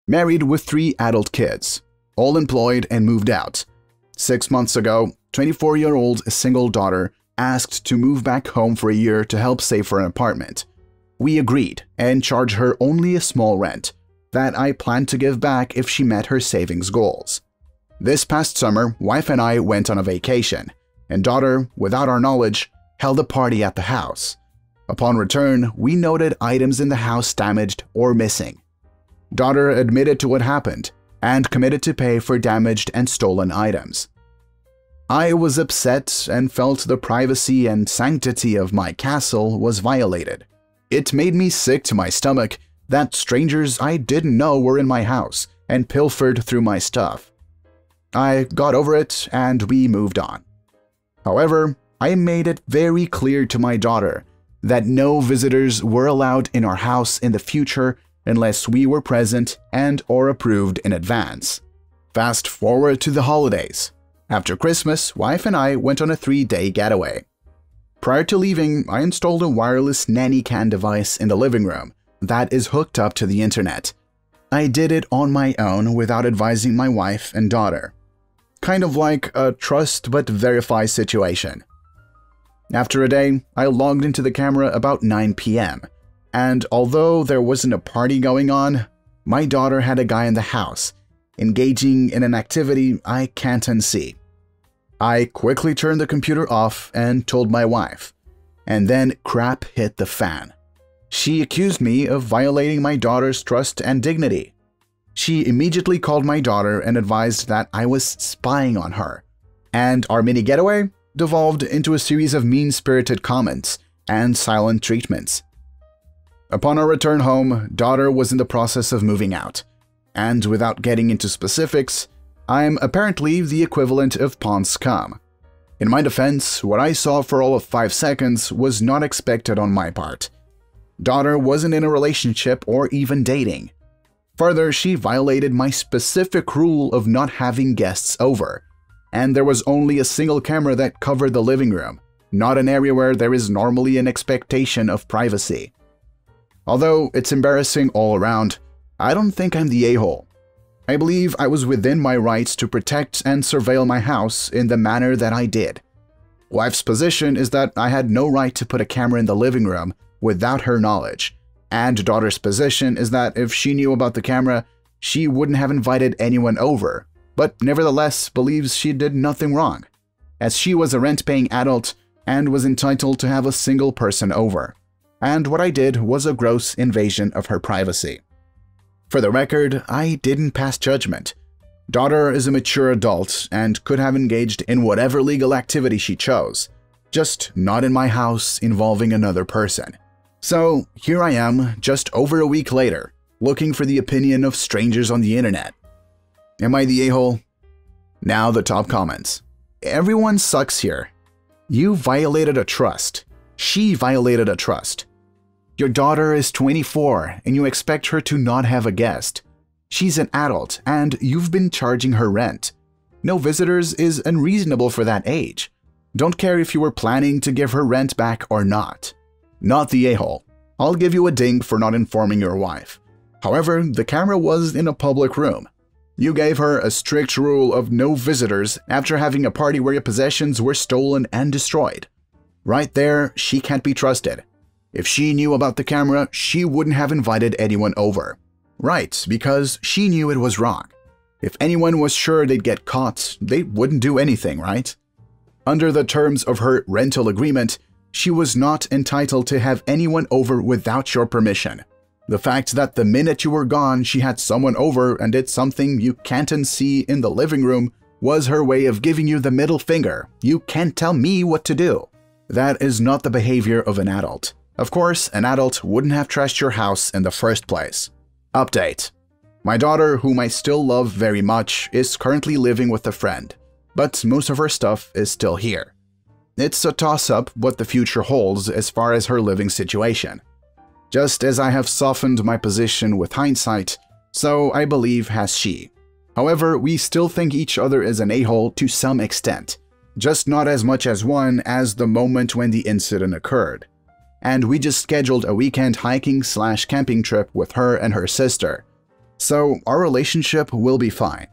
married with 3 adult kids, all employed and moved out. 6 months ago, 24-year-old single daughter asked to move back home for a year to help save for an apartment. We agreed and charged her only a small rent that I planned to give back if she met her savings goals. This past summer, wife and I went on a vacation, and daughter, without our knowledge, held a party at the house. Upon return, we noted items in the house damaged or missing. Daughter admitted to what happened and committed to pay for damaged and stolen items. I was upset and felt the privacy and sanctity of my castle was violated. It made me sick to my stomach that strangers I didn't know were in my house and pilfered through my stuff. I got over it and we moved on. However, I made it very clear to my daughter that no visitors were allowed in our house in the future unless we were present and or approved in advance. Fast forward to the holidays. After Christmas, wife and I went on a 3-day getaway. Prior to leaving, I installed a wireless nanny-cam device in the living room that is hooked up to the internet. I did it on my own without advising my wife and daughter. Kind of like a trust but verify situation. After a day, I logged into the camera about 9 p.m. and although there wasn't a party going on, my daughter had a guy in the house, engaging in an activity I can't unsee. I quickly turned the computer off and told my wife, and then crap hit the fan. She accused me of violating my daughter's trust and dignity. She immediately called my daughter and advised that I was spying on her, and our mini getaway devolved into a series of mean-spirited comments and silent treatments. Upon our return home, daughter was in the process of moving out, and without getting into specifics, I'm apparently the equivalent of pawn scum. In my defense, what I saw for all of 5 seconds was not expected on my part. Daughter wasn't in a relationship or even dating. Further, she violated my specific rule of not having guests over, and there was only a single camera that covered the living room, not an area where there is normally an expectation of privacy. Although it's embarrassing all around, I don't think I'm the a-hole. I believe I was within my rights to protect and surveil my house in the manner that I did. Wife's position is that I had no right to put a camera in the living room without her knowledge, and daughter's position is that if she knew about the camera, she wouldn't have invited anyone over, but nevertheless believes she did nothing wrong, as she was a rent-paying adult and was entitled to have a single person over, and what I did was a gross invasion of her privacy. For the record, I didn't pass judgment. Daughter is a mature adult and could have engaged in whatever legal activity she chose, just not in my house involving another person. So here I am, just over a week later, looking for the opinion of strangers on the internet. Am I the a-hole? Now the top comments. Everyone sucks here. You violated a trust. She violated a trust. Your daughter is 24 and you expect her to not have a guest. She's an adult and you've been charging her rent. No visitors is unreasonable for that age. Don't care if you were planning to give her rent back or not. Not the a-hole. I'll give you a ding for not informing your wife. However, the camera was in a public room. You gave her a strict rule of no visitors after having a party where your possessions were stolen and destroyed. Right there, she can't be trusted. If she knew about the camera, she wouldn't have invited anyone over. Right, because she knew it was wrong. If anyone was sure they'd get caught, they wouldn't do anything, right? Under the terms of her rental agreement, she was not entitled to have anyone over without your permission. The fact that the minute you were gone, she had someone over and did something you can't unsee in the living room was her way of giving you the middle finger. You can't tell me what to do. That is not the behavior of an adult. Of course, an adult wouldn't have trashed your house in the first place. Update. My daughter, whom I still love very much, is currently living with a friend, but most of her stuff is still here. It's a toss-up what the future holds as far as her living situation. Just as I have softened my position with hindsight, so I believe has she. However, we still think each other is an a-hole to some extent, just not as much as one as the moment when the incident occurred. And we just scheduled a weekend hiking/camping trip with her and her sister. so our relationship will be fine.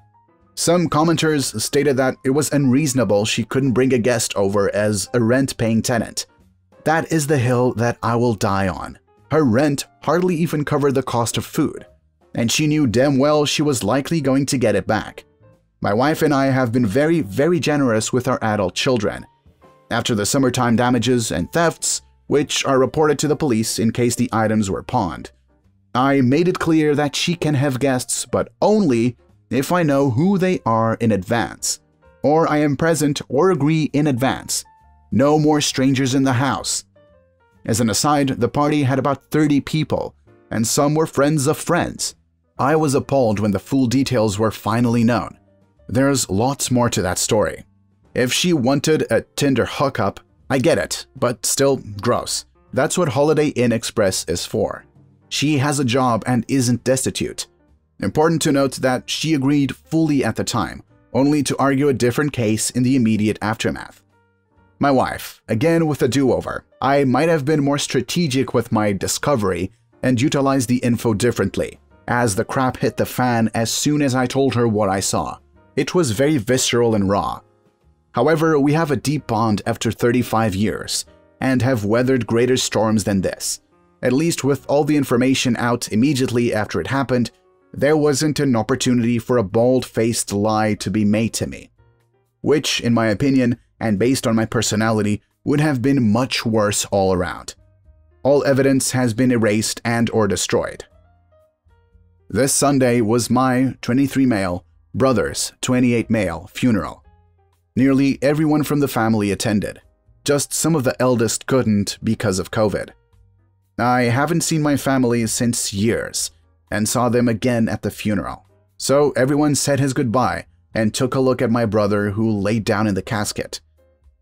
Some commenters stated that it was unreasonable she couldn't bring a guest over as a rent-paying tenant. That is the hill that I will die on. Her rent hardly even covered the cost of food, and she knew damn well she was likely going to get it back. My wife and I have been very, very generous with our adult children. After the summertime damages and thefts, which are reported to the police in case the items were pawned, I made it clear that she can have guests, but only if I know who they are in advance, or I am present or agree in advance. No more strangers in the house. As an aside, the party had about 30 people, and some were friends of friends. I was appalled when the full details were finally known. There's lots more to that story. If she wanted a Tinder hookup, I get it, but still gross. That's what Holiday Inn Express is for. She has a job and isn't destitute. Important to note that she agreed fully at the time, only to argue a different case in the immediate aftermath. My wife, again with a do-over. I might have been more strategic with my discovery and utilized the info differently, as the crap hit the fan as soon as I told her what I saw. It was very visceral and raw. However, we have a deep bond after 35 years, and have weathered greater storms than this. At least with all the information out immediately after it happened, there wasn't an opportunity for a bald-faced lie to be made to me. Which, in my opinion, and based on my personality, would have been much worse all around. All evidence has been erased and or destroyed. This Sunday was my 23 male, brother's 28 male funeral. Nearly everyone from the family attended. Just some of the eldest couldn't because of COVID. I haven't seen my family since years, and saw them again at the funeral. So everyone said his goodbye and took a look at my brother, who laid down in the casket.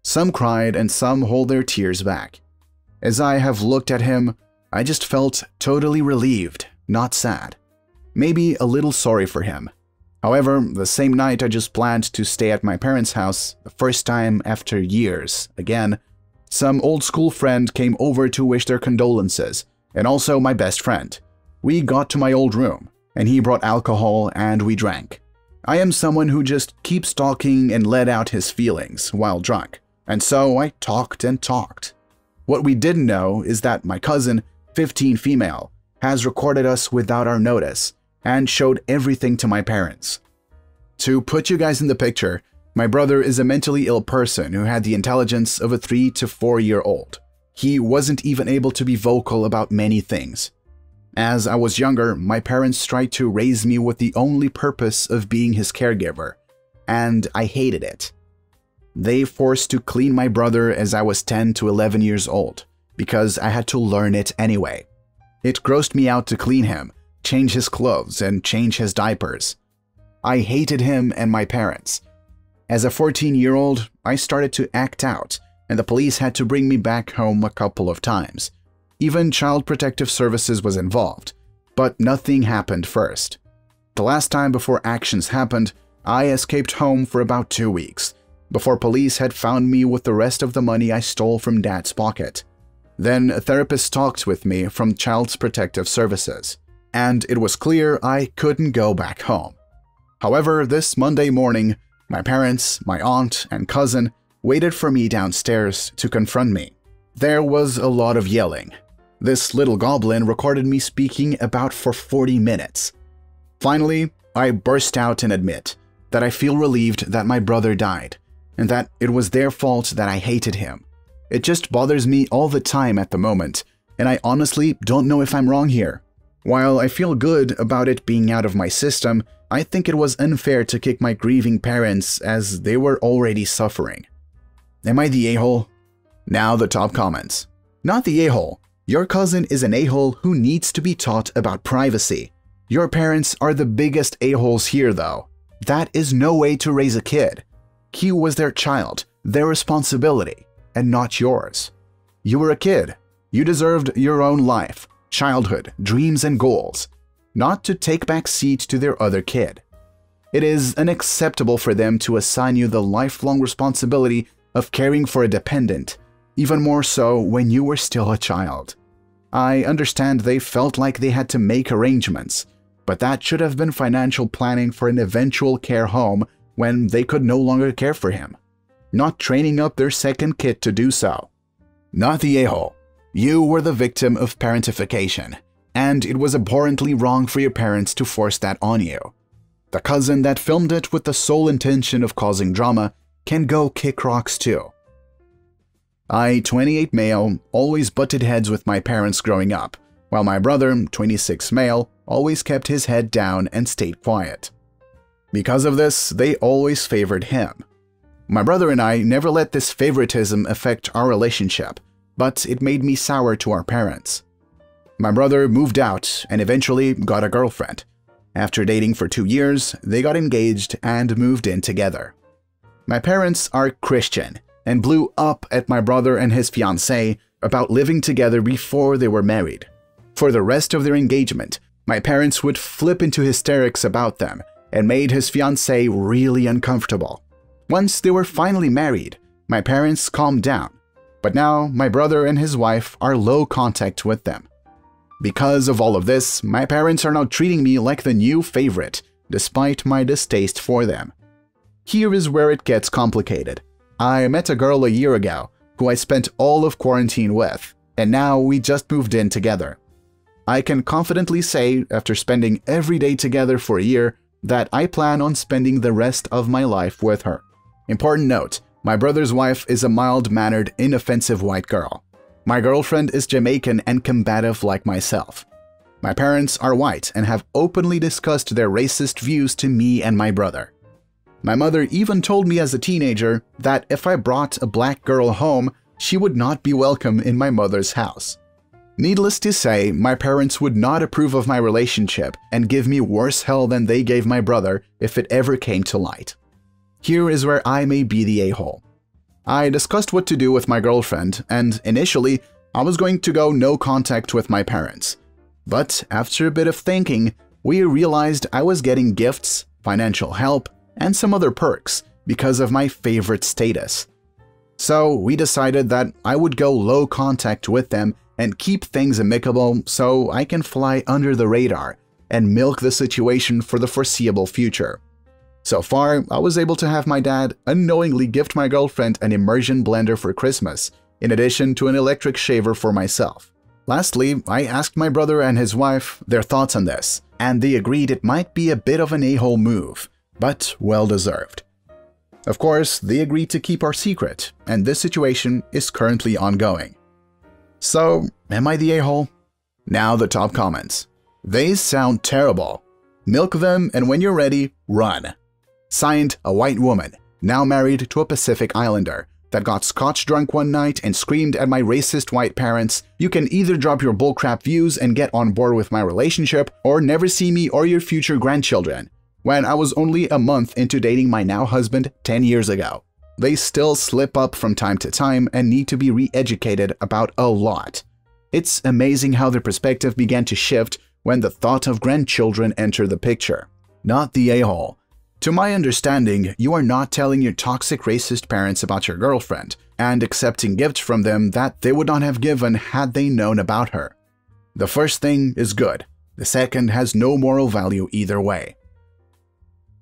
Some cried and some hold their tears back. As I have looked at him, I just felt totally relieved, not sad. Maybe a little sorry for him. However, the same night I just planned to stay at my parents' house, the first time after years, again, some old school friend came over to wish their condolences, and also my best friend. We got to my old room, and he brought alcohol and we drank. I am someone who just keeps talking and let out his feelings while drunk, and so I talked and talked. What we didn't know is that my cousin, 15 female, has recorded us without our notice and showed everything to my parents. To put you guys in the picture, my brother is a mentally ill person who had the intelligence of a 3 to 4 year old. He wasn't even able to be vocal about many things. As I was younger, my parents tried to raise me with the only purpose of being his caregiver, and I hated it. They forced to clean my brother as I was 10 to 11 years old, because I had to learn it anyway. It grossed me out to clean him, change his clothes, and change his diapers. I hated him and my parents. As a 14-year-old, I started to act out, and the police had to bring me back home a couple of times. Even Child Protective Services was involved, but nothing happened first. The last time before actions happened, I escaped home for about 2 weeks, before police had found me with the rest of the money I stole from Dad's pocket. Then a therapist talked with me from Child Protective Services, and it was clear I couldn't go back home. However, this Monday morning, my parents, my aunt, and cousin waited for me downstairs to confront me. There was a lot of yelling. This little goblin recorded me speaking about for 40 minutes. Finally, I burst out and admit that I feel relieved that my brother died, and that it was their fault that I hated him. It just bothers me all the time at the moment, and I honestly don't know if I'm wrong here. While I feel good about it being out of my system, I think it was unfair to kick my grieving parents as they were already suffering. Am I the a-hole? Now the top comments. Not the a-hole. Your cousin is an a-hole who needs to be taught about privacy. Your parents are the biggest a-holes here though. That is no way to raise a kid. He was their child, their responsibility, and not yours. You were a kid. You deserved your own life, childhood, dreams, and goals, not to take back seat to their other kid. It is unacceptable for them to assign you the lifelong responsibility of caring for a dependent, even more so when you were still a child. I understand they felt like they had to make arrangements, but that should have been financial planning for an eventual care home when they could no longer care for him, not training up their second kid to do so. Not the a-hole. You were the victim of parentification, and it was abhorrently wrong for your parents to force that on you. The cousin that filmed it with the sole intention of causing drama can go kick rocks too. I, 28 male, always butted heads with my parents growing up, while my brother, 26 male, always kept his head down and stayed quiet. Because of this, they always favored him. My brother and I never let this favoritism affect our relationship, but it made me sour to our parents. My brother moved out and eventually got a girlfriend. After dating for 2 years, they got engaged and moved in together. My parents are Christian and blew up at my brother and his fiancée about living together before they were married. For the rest of their engagement, my parents would flip into hysterics about them and made his fiancée really uncomfortable. Once they were finally married, my parents calmed down, but now my brother and his wife are low contact with them. Because of all of this, my parents are now treating me like the new favorite, despite my distaste for them. Here is where it gets complicated. I met a girl a year ago who I spent all of quarantine with, and now we just moved in together. I can confidently say, after spending every day together for a year, that I plan on spending the rest of my life with her. Important note, my brother's wife is a mild-mannered, inoffensive white girl. My girlfriend is Jamaican and combative like myself. My parents are white and have openly discussed their racist views to me and my brother. My mother even told me as a teenager that if I brought a black girl home, she would not be welcome in my mother's house. Needless to say, my parents would not approve of my relationship and give me worse hell than they gave my brother if it ever came to light. Here is where I may be the a-hole. I discussed what to do with my girlfriend, and initially, I was going to go no contact with my parents. But after a bit of thinking, we realized I was getting gifts, financial help, and some other perks because of my favorite status. So we decided that I would go low contact with them and keep things amicable so I can fly under the radar and milk the situation for the foreseeable future. So far, I was able to have my dad unknowingly gift my girlfriend an immersion blender for Christmas, in addition to an electric shaver for myself. Lastly, I asked my brother and his wife their thoughts on this, and they agreed it might be a bit of an a-hole move, but well-deserved. Of course, they agreed to keep our secret, and this situation is currently ongoing. So, am I the a-hole? Now the top comments. They sound terrible. Milk them, and when you're ready, run. Signed, a white woman, now married to a Pacific Islander, that got scotch drunk one night and screamed at my racist white parents, "You can either drop your bullcrap views and get on board with my relationship, or never see me or your future grandchildren," when I was only a month into dating my now husband 10 years ago. They still slip up from time to time and need to be re-educated about a lot. It's amazing how their perspective began to shift when the thought of grandchildren entered the picture. Not the a-hole. To my understanding, you are not telling your toxic racist parents about your girlfriend and accepting gifts from them that they would not have given had they known about her. The first thing is good. The second has no moral value either way.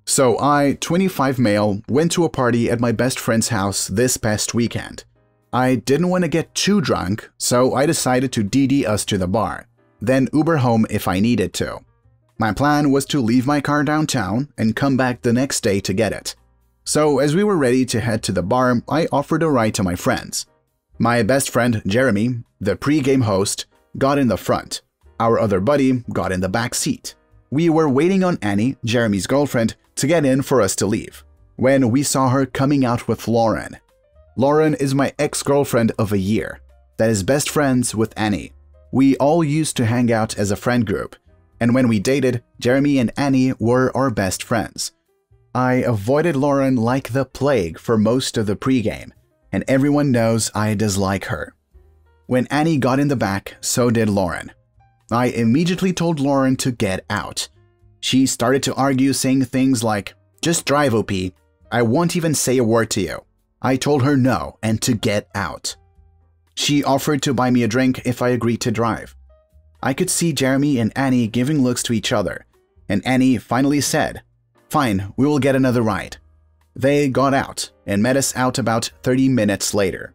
So I, 25 male, went to a party at my best friend's house this past weekend. I didn't want to get too drunk, so I decided to DD us to the bar, then Uber home if I needed to. My plan was to leave my car downtown and come back the next day to get it. So as we were ready to head to the bar, I offered a ride to my friends. My best friend, Jeremy, the pre-game host, got in the front. Our other buddy got in the back seat. We were waiting on Annie, Jeremy's girlfriend, to get in for us to leave, when we saw her coming out with Lauren. Lauren is my ex-girlfriend of a year, that is best friends with Annie. We all used to hang out as a friend group, and when we dated, Jeremy and Annie were our best friends. I avoided Lauren like the plague for most of the pregame, and everyone knows I dislike her. When Annie got in the back, so did Lauren. I immediately told Lauren to get out. She started to argue, saying things like, "Just drive, OP. I won't even say a word to you." I told her no and to get out. She offered to buy me a drink if I agreed to drive. I could see Jeremy and Annie giving looks to each other, and Annie finally said, "Fine, we will get another ride." They got out and met us out about 30 minutes later.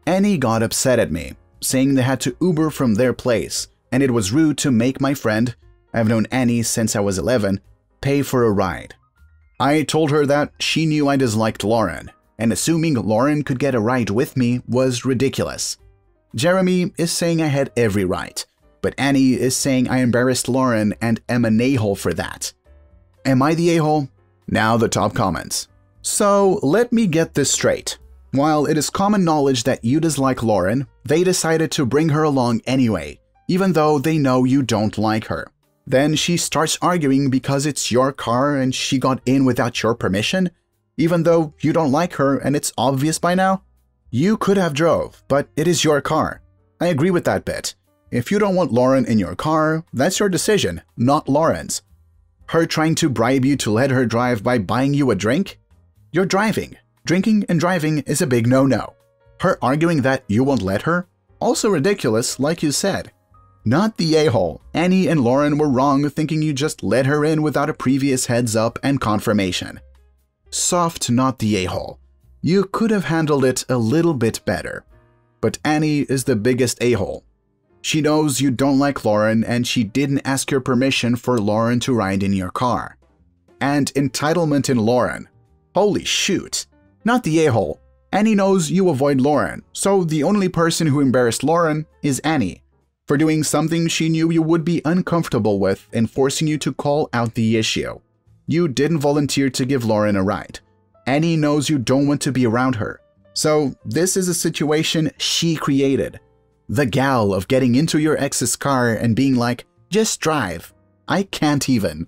Annie got upset at me, saying they had to Uber from their place, and it was rude to make my friend, I've known Annie since I was 11, pay for a ride. I told her that she knew I disliked Lauren, and assuming Lauren could get a ride with me was ridiculous. Jeremy is saying I had every right, but Annie is saying I embarrassed Lauren and am an a-hole for that. Am I the a-hole? Now the top comments. So let me get this straight. While it is common knowledge that you dislike Lauren, they decided to bring her along anyway, even though they know you don't like her. Then she starts arguing because it's your car and she got in without your permission, even though you don't like her and it's obvious by now. You could have drove, but it is your car. I agree with that bit. If you don't want Lauren in your car, that's your decision, not Lauren's. Her trying to bribe you to let her drive by buying you a drink? You're driving. Drinking and driving is a big no-no. Her arguing that you won't let her? Also ridiculous, like you said. Not the a-hole. Annie and Lauren were wrong thinking you just let her in without a previous heads up and confirmation. Soft, not the a-hole. You could have handled it a little bit better. But Annie is the biggest a-hole. She knows you don't like Lauren and she didn't ask your permission for Lauren to ride in your car. And entitlement in Lauren. Holy shoot. Not the a-hole. Annie knows you avoid Lauren, so the only person who embarrassed Lauren is Annie, for doing something she knew you would be uncomfortable with and forcing you to call out the issue. You didn't volunteer to give Lauren a ride. Annie knows you don't want to be around her. So this is a situation she created. The gal of getting into your ex's car and being like, "Just drive." I can't even.